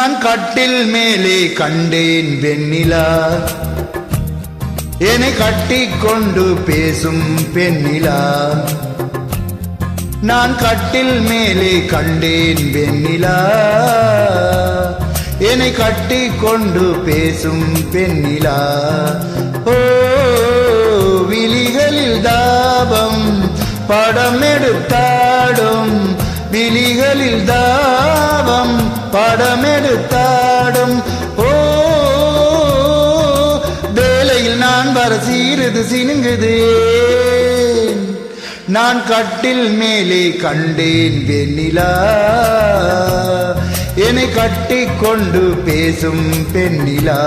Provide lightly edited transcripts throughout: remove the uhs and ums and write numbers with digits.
நான் கட்டில் மேலே கண்டேன் வெண்ணிலா, என்னை கட்டிக்கொண்டு பேசும் பெண்ணிலா. நான் கட்டில் மேலே கண்டேன் வெண்ணிலா, என்னை கட்டிக்கொண்டு பேசும் பெண்ணிலா. ஓ விழிகளில் தாபம் படம் எடுத்தாடும், விழிகளில் தாபம் படம் எடுத்தாடும். ஓ வேளையில் நான் வர சீருது சினுங்குது. நான் கட்டில் மேலே கண்டேன் வெண்ணிலா, என்னை கட்டிக்கொண்டு பேசும் பெண்ணிலா.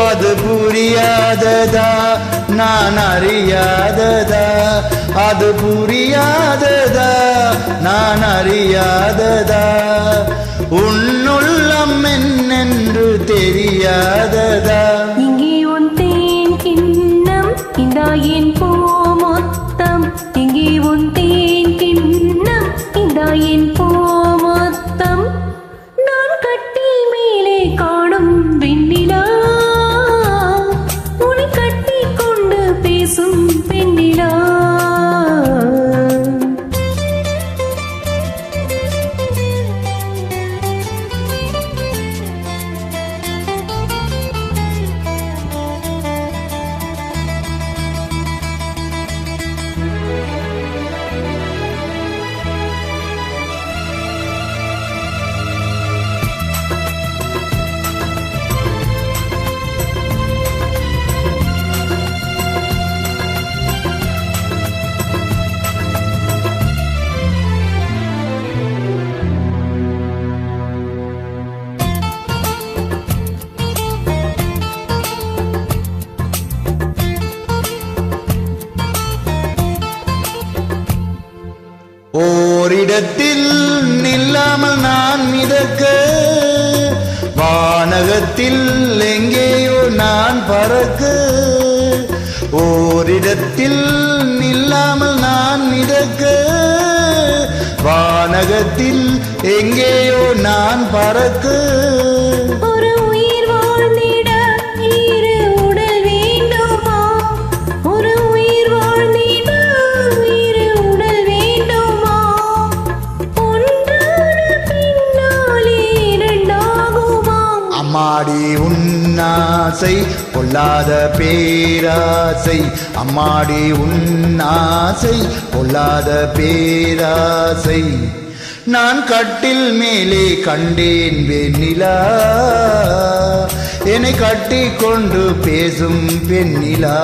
அது புரியாததா நான் அறியாததா, அது புரியாததா நான் அறியாததா, உன்னுள்ளம் என்னென்று தெரியாததா. இங்கே உன் தேன் கிண்ணம் இந்தா என் பூ மொத்தம், இங்கே உன் தேன் கிண்ணம் இந்தா என் பூ மொத்தம். நான் கட்டில் மேலே காணும் வெண்ணிலா, உன்னை கட்டிக் கொண்டு பேசும் பெண்ணிலா. ஓரிடத்தில் நில்லாமல் நான் மிதக்க, வானகத்தில் எங்கேயோ நான் பறக்க. ஓரிடத்தில் நில்லாமல் நான் மிதக்க, வானகத்தில் எங்கேயோ நான் பறக்க. ஒரு உயிர் வாழ்ந்திட இரு உடல் வேண்டுமா, ஒரு உயிர் வாழ்ந்திட இரு உடல் வேண்டுமா, ஒன்றான பின்னாலே இரண்டாகுமா. அம்மாடி உன்னாசை பொல்லாத பேராசை, அம்மாடி உன்னாசை பொல்லாத பேராசை. நான் கட்டில் மேலே கண்டேன் வெண்ணிலா, என்னை கட்டிக்கொண்டு பேசும் பெண்ணிலா.